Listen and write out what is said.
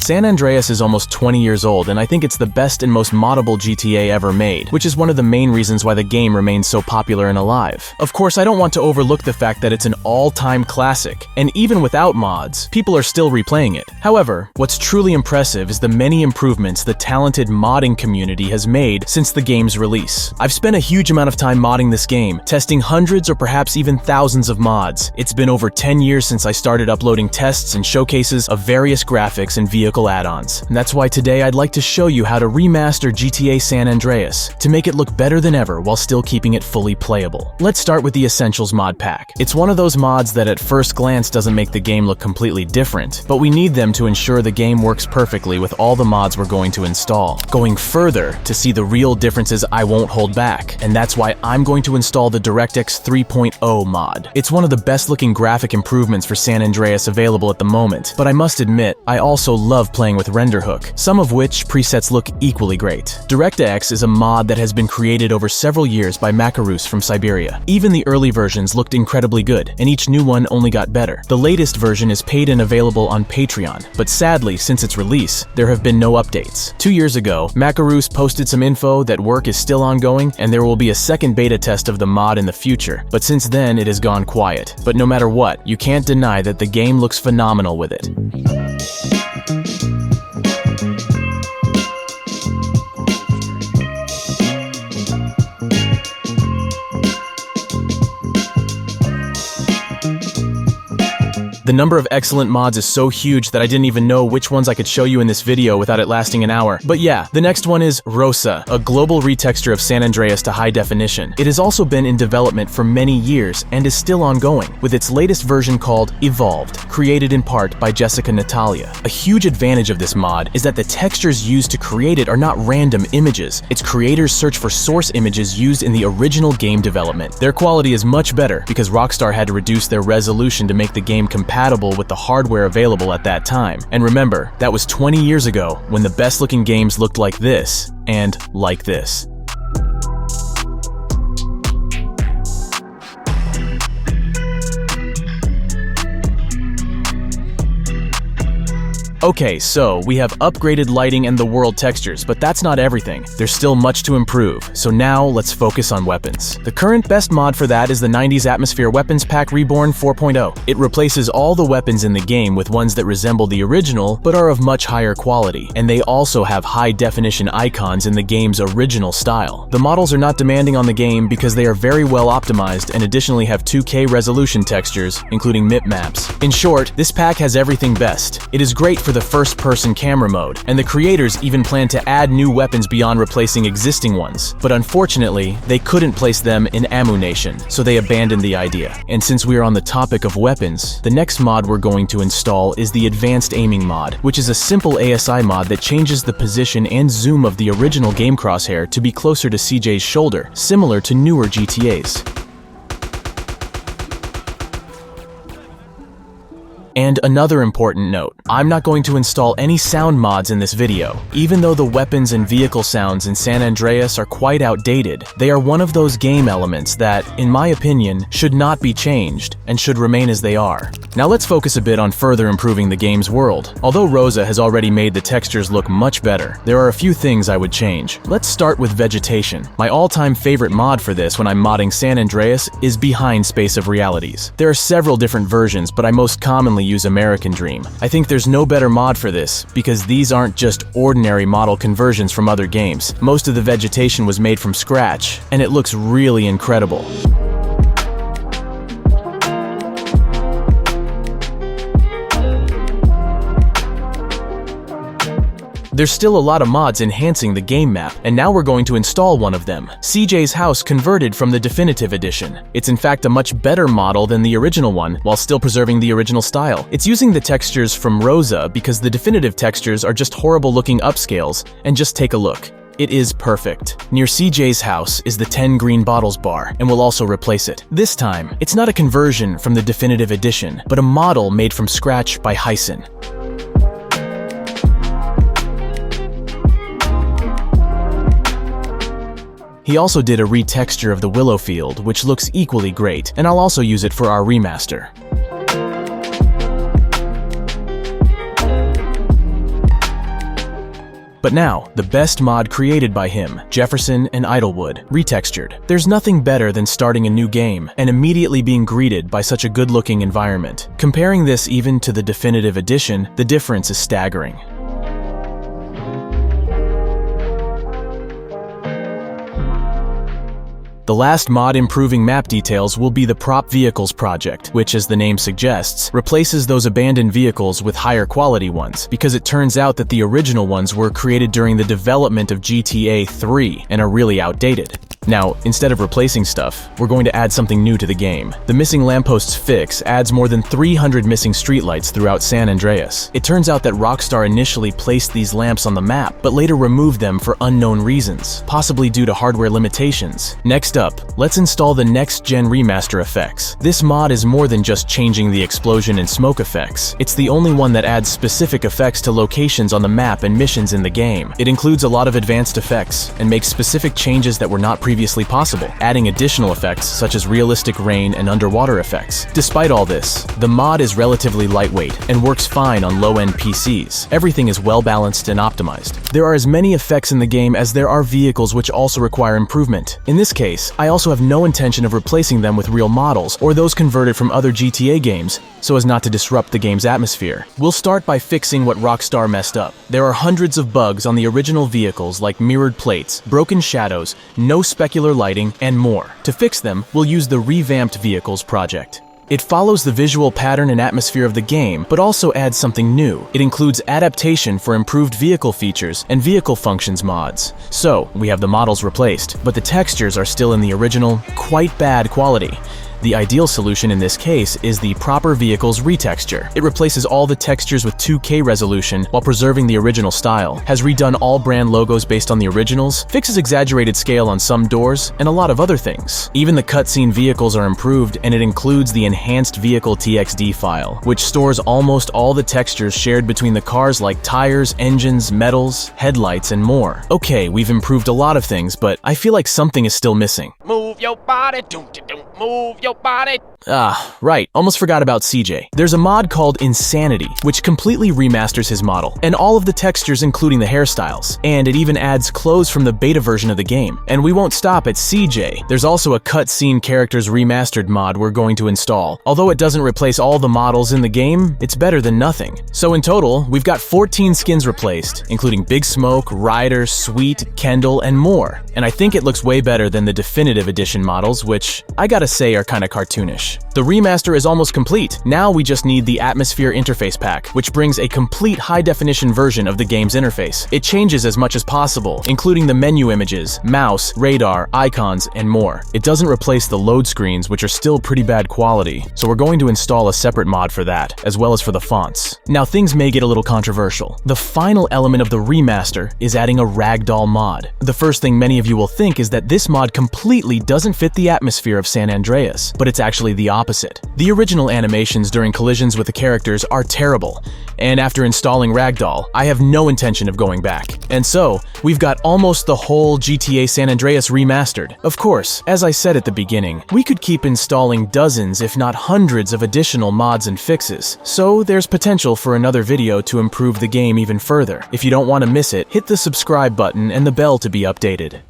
San Andreas is almost 20 years old, and I think it's the best and most moddable GTA ever made, which is one of the main reasons why the game remains so popular and alive. Of course, I don't want to overlook the fact that it's an all-time classic, and even without mods, people are still replaying it. However, what's truly impressive is the many improvements the talented modding community has made since the game's release. I've spent a huge amount of time modding this game, testing hundreds or perhaps even thousands of mods. It's been over 10 years since I started uploading tests and showcases of various graphics and vehicle add-ons. And that's why today I'd like to show you how to remaster GTA San Andreas to make it look better than ever while still keeping it fully playable. Let's start with the Essentials mod pack. It's one of those mods that at first glance doesn't make the game look completely different, but we need them to ensure the game works perfectly with all the mods we're going to install. Going further, to see the real differences, I won't hold back, and that's why I'm going to install the DirectX 3.0 mod. It's one of the best looking graphic improvements for San Andreas available at the moment, but I must admit, I also love playing with RenderHook, some of which presets look equally great. DirectX is a mod that has been created over several years by Makarus from Siberia. Even the early versions looked incredibly good, and each new one only got better. The latest version is paid and available on Patreon, but sadly, since its release, there have been no updates. 2 years ago, Makarus posted some info that work is still ongoing, and there will be a second beta test of the mod in the future, but since then it has gone quiet. But no matter what, you can't deny that the game looks phenomenal with it. The number of excellent mods is so huge that I didn't even know which ones I could show you in this video without it lasting an hour. But yeah, the next one is ROSA, a global retexture of San Andreas to high definition. It has also been in development for many years and is still ongoing, with its latest version called Evolved, created in part by Jessica Natalia. A huge advantage of this mod is that the textures used to create it are not random images. Its creators search for source images used in the original game development. Their quality is much better because Rockstar had to reduce their resolution to make the game compatible with the hardware available at that time. And remember, that was 20 years ago when the best looking games looked like this and like this. Okay, so we have upgraded lighting and the world textures, but that's not everything. There's still much to improve, so now let's focus on weapons. The current best mod for that is the 90s Atmosphere Weapons Pack Reborn 4.0. It replaces all the weapons in the game with ones that resemble the original, but are of much higher quality, and they also have high-definition icons in the game's original style. The models are not demanding on the game because they are very well optimized and additionally have 2K resolution textures, including MIP maps. In short, this pack has everything best. It is great for the first-person camera mode, and the creators even plan to add new weapons beyond replacing existing ones. But unfortunately, they couldn't place them in Ammunition, so they abandoned the idea. And since we are on the topic of weapons, the next mod we're going to install is the Advanced Aiming mod, which is a simple ASI mod that changes the position and zoom of the original game crosshair to be closer to CJ's shoulder, similar to newer GTAs. And another important note, I'm not going to install any sound mods in this video. Even though the weapons and vehicle sounds in San Andreas are quite outdated, they are one of those game elements that, in my opinion, should not be changed and should remain as they are. Now let's focus a bit on further improving the game's world. Although ROSA has already made the textures look much better, there are a few things I would change. Let's start with vegetation. My all-time favorite mod for this when I'm modding San Andreas is Behind Space of Realities. There are several different versions, but I most commonly use American Dream. I think there's no better mod for this, because these aren't just ordinary model conversions from other games. Most of the vegetation was made from scratch, and it looks really incredible. There's still a lot of mods enhancing the game map, and now we're going to install one of them. CJ's house converted from the Definitive Edition. It's in fact a much better model than the original one, while still preserving the original style. It's using the textures from ROSA because the Definitive textures are just horrible looking upscales, and just take a look. It is perfect. Near CJ's house is the 10 green bottles bar, and we'll also replace it. This time, it's not a conversion from the Definitive Edition, but a model made from scratch by Hysen. He also did a retexture of the Willowfield, which looks equally great, and I'll also use it for our remaster. But now, the best mod created by him, Jefferson and Idlewood, Retextured. There's nothing better than starting a new game and immediately being greeted by such a good-looking environment. Comparing this even to the definitive edition, the difference is staggering. The last mod improving map details will be the Prop Vehicles project, which, as the name suggests, replaces those abandoned vehicles with higher quality ones, because it turns out that the original ones were created during the development of GTA 3 and are really outdated. Now, instead of replacing stuff, we're going to add something new to the game. The missing Lampposts Fix adds more than 300 missing streetlights throughout San Andreas. It turns out that Rockstar initially placed these lamps on the map, but later removed them for unknown reasons, possibly due to hardware limitations. Next up, let's install the NextGen Remaster effects. This mod is more than just changing the explosion and smoke effects. It's the only one that adds specific effects to locations on the map and missions in the game. It includes a lot of advanced effects and makes specific changes that were not previously possible, adding additional effects such as realistic rain and underwater effects. Despite all this, the mod is relatively lightweight and works fine on low-end PCs. Everything is well-balanced and optimized. There are as many effects in the game as there are vehicles, which also require improvement. In this case, I also have no intention of replacing them with real models or those converted from other GTA games, so as not to disrupt the game's atmosphere. We'll start by fixing what Rockstar messed up. There are hundreds of bugs on the original vehicles, like mirrored plates, broken shadows, no specular lighting, and more. To fix them, we'll use the Revamped Vehicles project. It follows the visual pattern and atmosphere of the game, but also adds something new. It includes adaptation for improved vehicle features and vehicle functions mods. So, we have the models replaced, but the textures are still in the original, quite bad quality. The ideal solution in this case is the Proper Vehicles Retexture. It replaces all the textures with 2K resolution while preserving the original style, has redone all brand logos based on the originals, fixes exaggerated scale on some doors, and a lot of other things. Even the cutscene vehicles are improved, and it includes the Enhanced Vehicle TXD file, which stores almost all the textures shared between the cars, like tires, engines, metals, headlights, and more. Okay, we've improved a lot of things, but I feel like something is still missing. Move your body, move your body. Ah, right, almost forgot about CJ. There's a mod called Insanity, which completely remasters his model, and all of the textures including the hairstyles. And it even adds clothes from the beta version of the game. And we won't stop at CJ. There's also a cutscene characters remastered mod we're going to install. Although it doesn't replace all the models in the game, it's better than nothing. So in total, we've got 14 skins replaced, including Big Smoke, Ryder, Sweet, Kendall, and more. And I think it looks way better than the definitive edition models, which I gotta say are kinda cartoonish. The remaster is almost complete. Now we just need the Atmosphere interface pack, which brings a complete high-definition version of the game's interface. It changes as much as possible, including the menu images, mouse, radar, icons, and more. It doesn't replace the load screens, which are still pretty bad quality, so we're going to install a separate mod for that, as well as for the fonts. Now things may get a little controversial. The final element of the remaster is adding a Ragdoll mod. The first thing many of you will think is that this mod completely doesn't fit the atmosphere of San Andreas, but it's actually the opposite. The original animations during collisions with the characters are terrible, and after installing Ragdoll, I have no intention of going back. And so, we've got almost the whole GTA San Andreas remastered. Of course, as I said at the beginning, we could keep installing dozens if not hundreds of additional mods and fixes, so there's potential for another video to improve the game even further. If you don't want to miss it, hit the subscribe button and the bell to be updated.